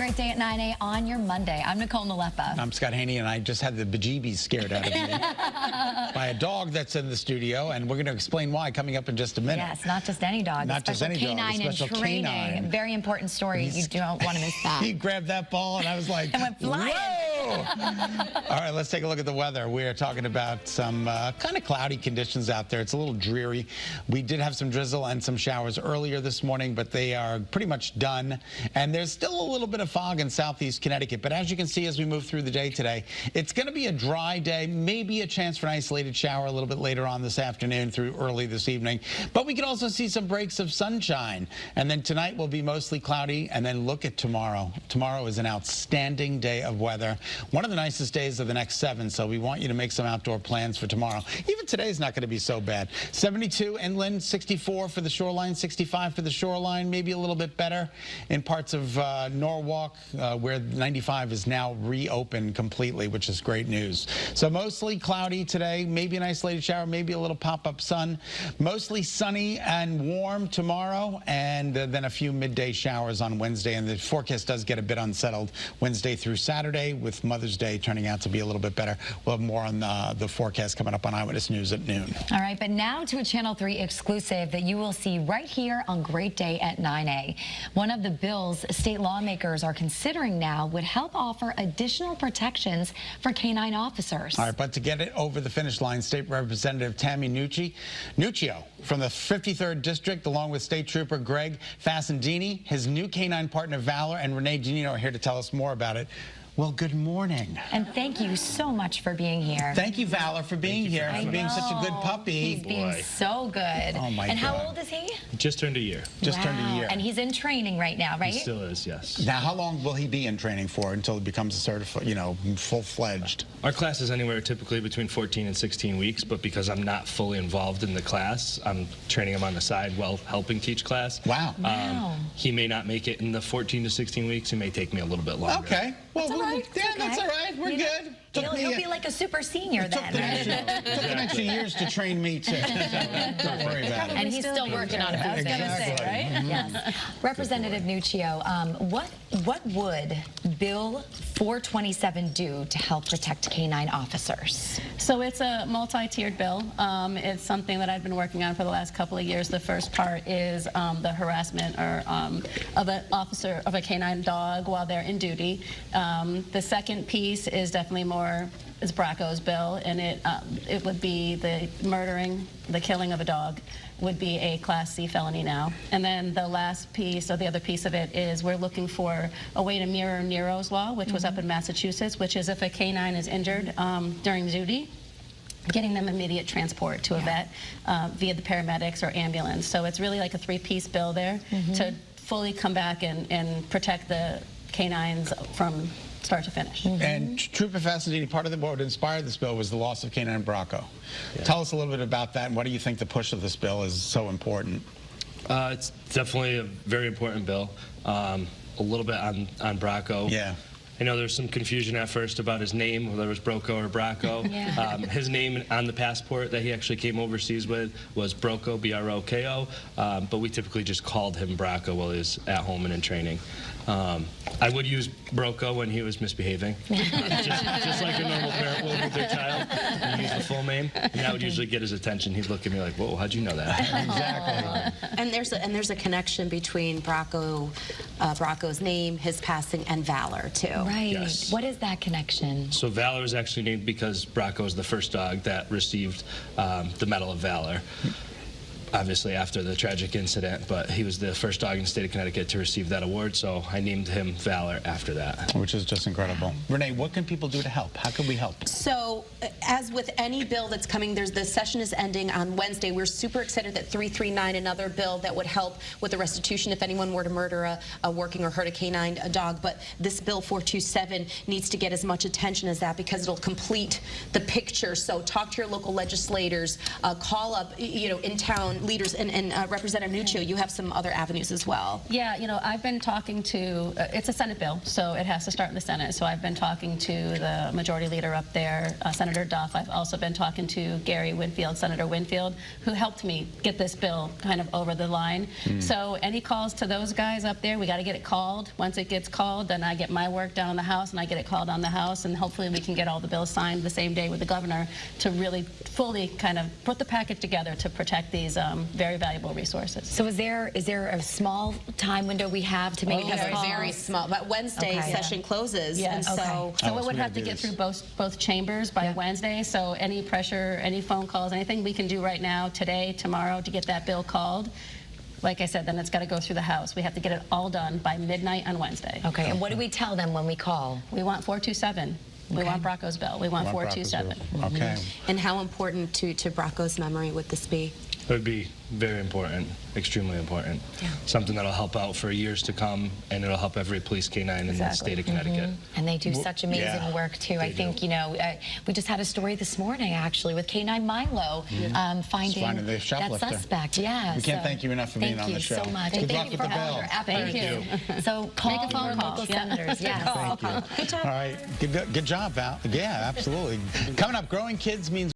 Great Day at 9A on your Monday. I'm Nicole and I'm Scott Haney, and I just had the bejeebies scared out of me by a dog that's in the studio, and we're going to explain why coming up in just a minute. Yes, not just any dog. Not just any dog, a special canine. Very important story. You don't want to miss that. He grabbed that ball, and I was like, and went flying. Whoa! All right, let's take a look at the weather. We are talking about some kind of cloudy conditions out there. It's a little dreary. We did have some drizzle and some showers earlier this morning, but they are pretty much done. And there's still a little bit of fog in southeast Connecticut. But as you can see as we move through the day today, it's going to be a dry day, maybe a chance for an isolated shower a little bit later on this afternoon through early this evening. But we can also see some breaks of sunshine. And then tonight will be mostly cloudy. And then look at tomorrow. Tomorrow is an outstanding day of weather. One of the nicest days of the next 7. So we want you to make some outdoor plans for tomorrow. Even today is not going to be so bad. 72 inland, 64 for the shoreline, 65 for the shoreline, maybe a little bit better in parts of Norwalk, where 95 is now reopened completely, which is great news. So mostly cloudy today, maybe an isolated shower, maybe a little pop-up sun. Mostly sunny and warm tomorrow, and then a few midday showers on Wednesday. And the forecast does get a bit unsettled Wednesday through Saturday, with Mother's Day turning out to be a little bit better. We'll have more on the forecast coming up on Eyewitness News at noon. All right, but now to a Channel 3 exclusive that you will see right here on Great Day at 9A. One of the bills state lawmakers are considering now would help offer additional protections for canine officers. All right, but to get it over the finish line, State Representative Tammy Nuccio from the 53rd District, along with State Trooper Greg Fassendini, his new canine partner Valor, and Renee are here to tell us more about it. Well, good morning. And thank you so much for being here. Thank you, Valor, for being here, for being such a good puppy. He's being so good. Oh, my God. And how old is he? Just turned a year. Just turned a year. And he's in training right now, right? He still is, yes. Now, how long will he be in training for until he becomes a certified, full-fledged? Our class is anywhere typically between 14 and 16 weeks, but because I'm not fully involved in the class, I'm training him on the side while helping teach class. Wow. He may not make it in the 14 to 16 weeks. He may take me a little bit longer. Okay. Well, that's all right. That's all right. We're good. He'll be like a super senior then, right? Took an extra years to train me, too. Don't worry about it. And he's still working on it. I was going to say, right? Yes. Representative Nuccio, what would Bill 427 do to help protect canine officers? So it's a multi-tiered bill. It's something that I've been working on for the last couple of years. The first part is the harassment of an officer of a canine dog while they're in duty. The second piece is definitely is Bracco's bill, and it would be the killing of a dog would be a Class C felony now. And then the last piece, or the other piece of it, is we're looking for a way to mirror Nero's law, which was up in Massachusetts, which is if a canine is injured during duty, getting them immediate transport to a vet via the paramedics or ambulance. So it's really like a three-piece bill there to fully come back and protect the canines from start to finish. And Trooper Fassendini, part of what inspired this bill was the loss of canine Bracco. Yeah. Tell us a little bit about that, and what do you think the push of this bill is so important? It's definitely a very important bill. A little bit on Bracco. Yeah. I know there's some confusion at first about his name, whether it was Broco or Bracco. Yeah. His name on the passport that he actually came overseas with was Broco, B-R-O-K-O, but we typically just called him Bracco while he was at home and in training. I would use Broco when he was misbehaving, just like a normal parent will with their child. And use the full name, and that would usually get his attention. He'd look at me like, "Whoa, how'd you know that?" Exactly. And there's a connection between Bracco's name, his passing, and Valor too. Right. Yes. What is that connection? So Valor is actually named because Bracco is the first dog that received the Medal of Valor. Obviously after the tragic incident, but he was the first dog in the state of Connecticut to receive that award, so I named him Valor after that. Which is just incredible. Renee, what can people do to help? How can we help? So, as with any bill that's coming, the session is ending on Wednesday. We're super excited that 339, another bill that would help with the restitution if anyone were to murder a working or hurt a dog, but this bill 427 needs to get as much attention as that because it'll complete the picture. So talk to your local legislators, call up, in town, leaders, and Representative Nuccio, you have some other avenues as well. Yeah, you know, I've been talking to, it's a Senate bill, so it has to start in the Senate. So I've been talking to the majority leader up there, Senator Duff. I've also been talking to Gary Winfield, Senator Winfield, who helped me get this bill kind of over the line. So any calls to those guys up there, we got to get it called. Once it gets called, then I get my work done on the House, and I get it called on the House, and hopefully we can get all the bills signed the same day with the governor to really fully kind of put the package together to protect these very valuable resources. So is there a small time window we have to make these Very, calls? very small. But Wednesday session closes, and Yes. so So it would have to get through both chambers by Wednesday. So any pressure, any phone calls, anything we can do right now, today, tomorrow, to get that bill called. Like I said, then it's got to go through the House. We have to get it all done by midnight on Wednesday. Okay, and what do we tell them when we call? We want 427. We want Bracco's bill. We want 427. Okay. and how important to Bracco's memory would this be? It would be very important, extremely important. Something that'll help out for years to come, and it'll help every police canine in the state of Connecticut. And they do such amazing yeah, work too. I think, you know, we just had a story this morning actually with K9 Milo finding finding the that shoplifter. suspect. Yeah. We can't thank you enough for being on the show. Thank you so much. Good And luck thank you with for the all bill. your efforts. Thank you. So call Make a phone your call. local Yeah. senators. Yes. Thank you. Good job. All right. Good job, Val. Yeah, absolutely. Coming up, growing kids means